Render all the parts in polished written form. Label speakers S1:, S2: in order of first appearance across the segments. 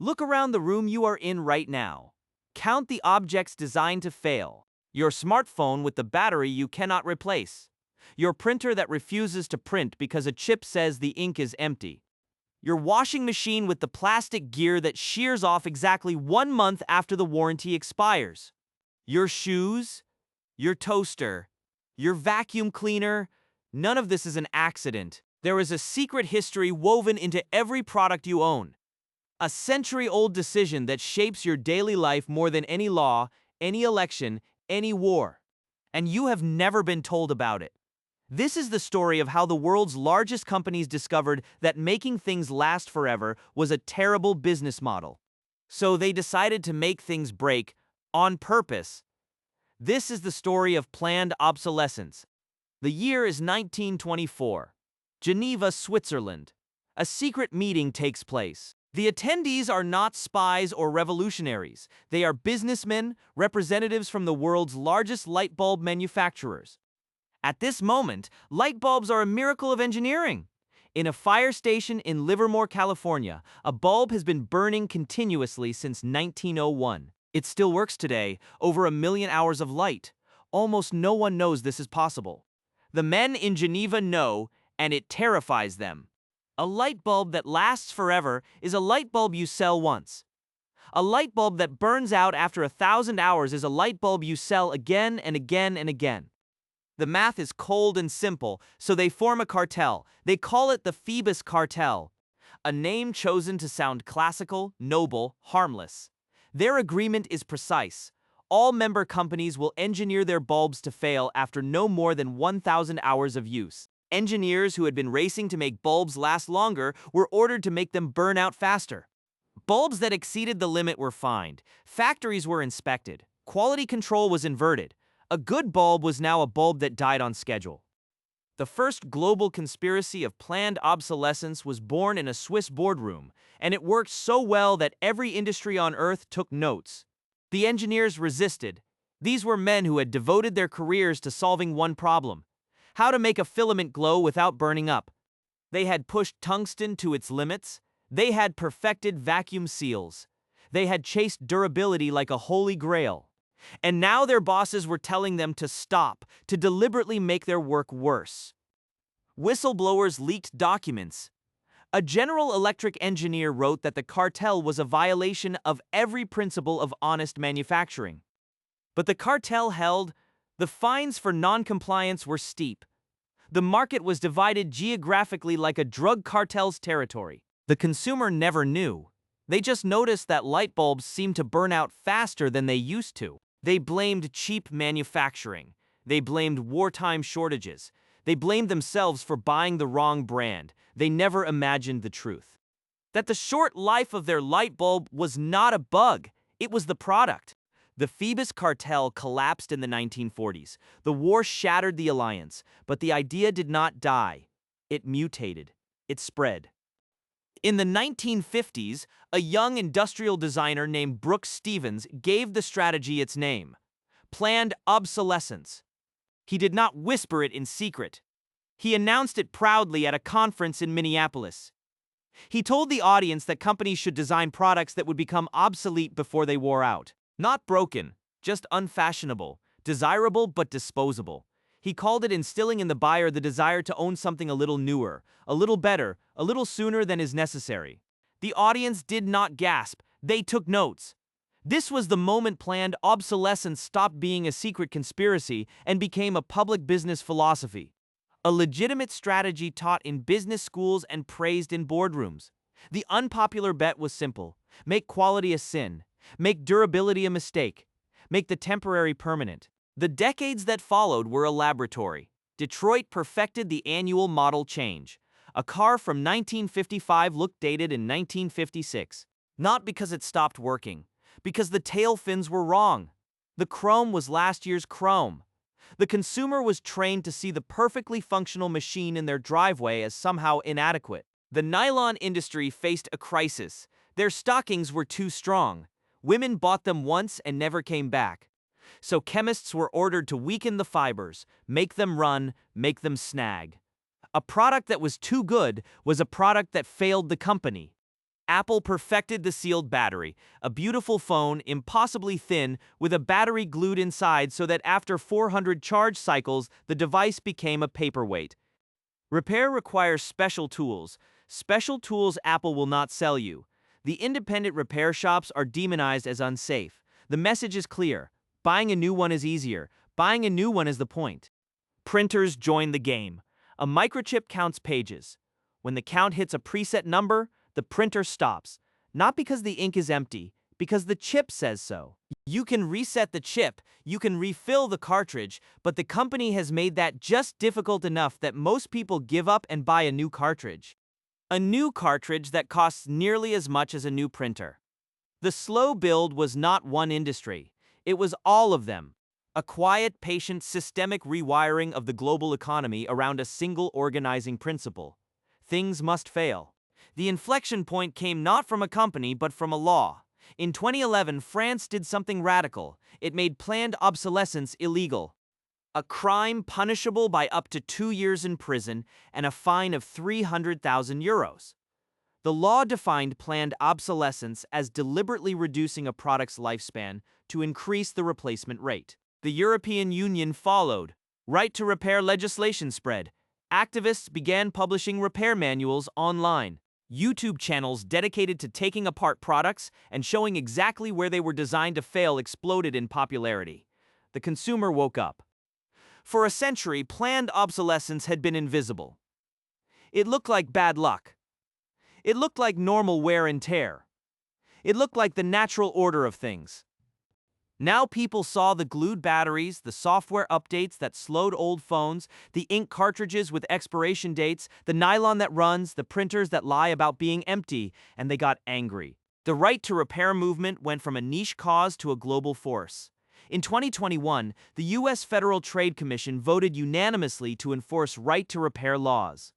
S1: Look around the room you are in right now. Count the objects designed to fail. Your smartphone with the battery you cannot replace. Your printer that refuses to print because a chip says the ink is empty. Your washing machine with the plastic gear that shears off exactly 1 month after the warranty expires. Your shoes, your toaster, your vacuum cleaner. None of this is an accident. There is a secret history woven into every product you own. A century-old decision that shapes your daily life more than any law, any election, any war. And you have never been told about it. This is the story of how the world's largest companies discovered that making things last forever was a terrible business model. So they decided to make things break on purpose. This is the story of planned obsolescence. The year is 1924. Geneva, Switzerland. A secret meeting takes place. The attendees are not spies or revolutionaries. They are businessmen, representatives from the world's largest light bulb manufacturers. At this moment, light bulbs are a miracle of engineering. In a fire station in Livermore, California, a bulb has been burning continuously since 1901. It still works today, over 1 million hours of light. Almost no one knows this is possible. The men in Geneva know, and it terrifies them. A light bulb that lasts forever is a light bulb you sell once. A light bulb that burns out after 1,000 hours is a light bulb you sell again and again and again. The math is cold and simple, so they form a cartel. They call it the Phoebus cartel, a name chosen to sound classical, noble, harmless. Their agreement is precise. All member companies will engineer their bulbs to fail after no more than 1,000 hours of use. Engineers who had been racing to make bulbs last longer were ordered to make them burn out faster. Bulbs that exceeded the limit were fined. Factories were inspected. Quality control was inverted. A good bulb was now a bulb that died on schedule. The first global conspiracy of planned obsolescence was born in a Swiss boardroom, and it worked so well that every industry on Earth took notes. The engineers resisted. These were men who had devoted their careers to solving one problem: how to make a filament glow without burning up. They had pushed tungsten to its limits. They had perfected vacuum seals. They had chased durability like a holy grail. And now their bosses were telling them to stop, to deliberately make their work worse. Whistleblowers leaked documents. A General Electric engineer wrote that the cartel was a violation of every principle of honest manufacturing. But the cartel held. The fines for non-compliance were steep. The market was divided geographically like a drug cartel's territory. The consumer never knew. They just noticed that light bulbs seemed to burn out faster than they used to. They blamed cheap manufacturing. They blamed wartime shortages. They blamed themselves for buying the wrong brand. They never imagined the truth. That the short life of their light bulb was not a bug. It was the product. The Phoebus cartel collapsed in the 1940s. The war shattered the alliance, but the idea did not die. It mutated. It spread. In the 1950s, a young industrial designer named Brooks Stevens gave the strategy its name: planned obsolescence. He did not whisper it in secret. He announced it proudly at a conference in Minneapolis. He told the audience that companies should design products that would become obsolete before they wore out. Not broken, just unfashionable, desirable but disposable. He called it instilling in the buyer the desire to own something a little newer, a little better, a little sooner than is necessary. The audience did not gasp. They took notes. This was the moment planned obsolescence stopped being a secret conspiracy and became a public business philosophy. A legitimate strategy taught in business schools and praised in boardrooms. The unpopular bet was simple: make quality a sin. Make durability a mistake. Make the temporary permanent. The decades that followed were a laboratory. Detroit perfected the annual model change. A car from 1955 looked dated in 1956. Not because it stopped working, because the tail fins were wrong. The chrome was last year's chrome. The consumer was trained to see the perfectly functional machine in their driveway as somehow inadequate. The nylon industry faced a crisis. Their stockings were too strong. Women bought them once and never came back. So chemists were ordered to weaken the fibers, make them run, make them snag. A product that was too good was a product that failed the company. Apple perfected the sealed battery, a beautiful phone, impossibly thin, with a battery glued inside so that after 400 charge cycles, the device became a paperweight. Repair requires special tools Apple will not sell you. The independent repair shops are demonized as unsafe. The message is clear. Buying a new one is easier. Buying a new one is the point. Printers join the game. A microchip counts pages. When the count hits a preset number, the printer stops. Not because the ink is empty, because the chip says so. You can reset the chip, you can refill the cartridge, but the company has made that just difficult enough that most people give up and buy a new cartridge. A new cartridge that costs nearly as much as a new printer. The slow build was not one industry. It was all of them. A quiet, patient, systemic rewiring of the global economy around a single organizing principle. Things must fail. The inflection point came not from a company but from a law. In 2011, France did something radical. It made planned obsolescence illegal. A crime punishable by up to 2 years in prison and a fine of 300,000 euros. The law defined planned obsolescence as deliberately reducing a product's lifespan to increase the replacement rate. The European Union followed. Right to repair legislation spread. Activists began publishing repair manuals online. YouTube channels dedicated to taking apart products and showing exactly where they were designed to fail exploded in popularity. The consumer woke up. For a century, planned obsolescence had been invisible. It looked like bad luck. It looked like normal wear and tear. It looked like the natural order of things. Now people saw the glued batteries, the software updates that slowed old phones, the ink cartridges with expiration dates, the nylon that runs, the printers that lie about being empty, and they got angry. The right to repair movement went from a niche cause to a global force. In 2021, the U.S. Federal Trade Commission voted unanimously to enforce right to repair laws.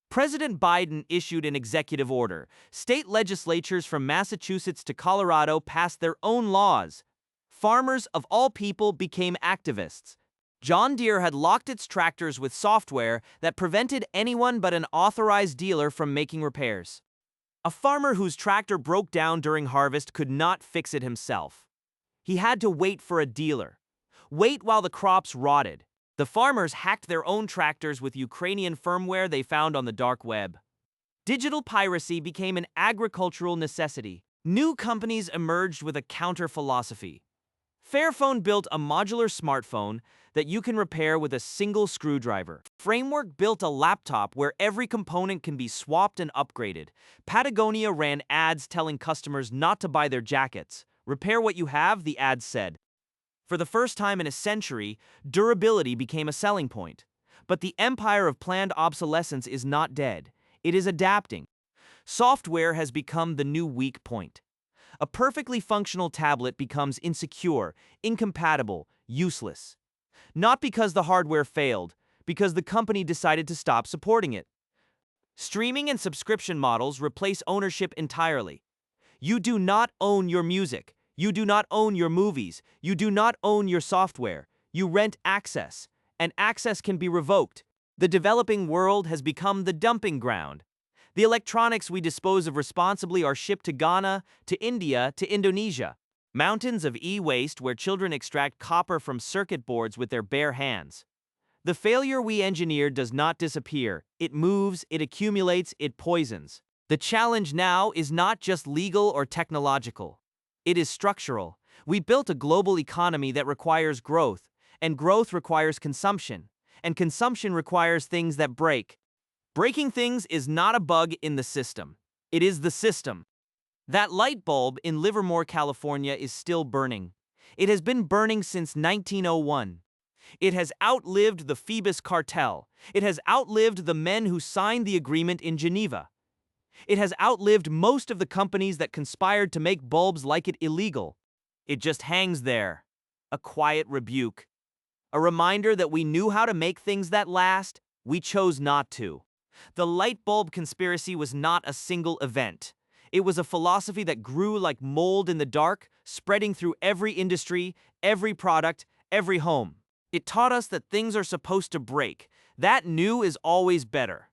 S1: President Biden issued an executive order. State legislatures from Massachusetts to Colorado passed their own laws. Farmers, of all people, became activists. John Deere had locked its tractors with software that prevented anyone but an authorized dealer from making repairs. A farmer whose tractor broke down during harvest could not fix it himself. He had to wait for a dealer. Wait while the crops rotted. The farmers hacked their own tractors with Ukrainian firmware they found on the dark web. Digital piracy became an agricultural necessity. New companies emerged with a counter-philosophy. Fairphone built a modular smartphone that you can repair with a single screwdriver. Framework built a laptop where every component can be swapped and upgraded. Patagonia ran ads telling customers not to buy their jackets. Repair what you have, the ads said. For the first time in a century, durability became a selling point. But the empire of planned obsolescence is not dead. It is adapting. Software has become the new weak point. A perfectly functional tablet becomes insecure, incompatible, useless. Not because the hardware failed, because the company decided to stop supporting it. Streaming and subscription models replace ownership entirely. You do not own your music. You do not own your movies. You do not own your software. You rent access, and access can be revoked. The developing world has become the dumping ground. The electronics we dispose of responsibly are shipped to Ghana, to India, to Indonesia. Mountains of e-waste where children extract copper from circuit boards with their bare hands. The failure we engineered does not disappear. It moves, it accumulates, it poisons. The challenge now is not just legal or technological. It is structural. We built a global economy that requires growth, and growth requires consumption, and consumption requires things that break. Breaking things is not a bug in the system. It is the system. That light bulb in Livermore, California is still burning. It has been burning since 1901. It has outlived the Phoebus cartel. It has outlived the men who signed the agreement in Geneva. It has outlived most of the companies that conspired to make bulbs like it illegal. It just hangs there, a quiet rebuke. A reminder that we knew how to make things that last, we chose not to. The light bulb conspiracy was not a single event. It was a philosophy that grew like mold in the dark, spreading through every industry, every product, every home. It taught us that things are supposed to break. That new is always better.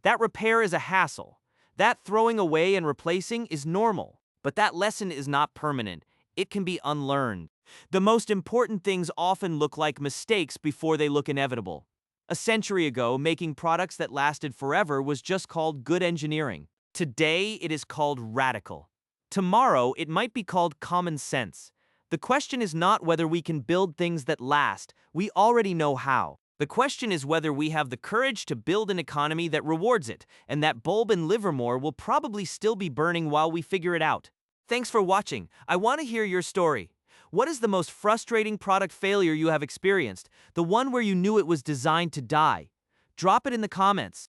S1: That repair is a hassle. That throwing away and replacing is normal, but that lesson is not permanent. It can be unlearned. The most important things often look like mistakes before they look inevitable. A century ago, making products that lasted forever was just called good engineering. Today, it is called radical. Tomorrow, it might be called common sense. The question is not whether we can build things that last. We already know how. The question is whether we have the courage to build an economy that rewards it, and that bulb in Livermore will probably still be burning while we figure it out. Thanks for watching. I want to hear your story. What is the most frustrating product failure you have experienced? The one where you knew it was designed to die? Drop it in the comments.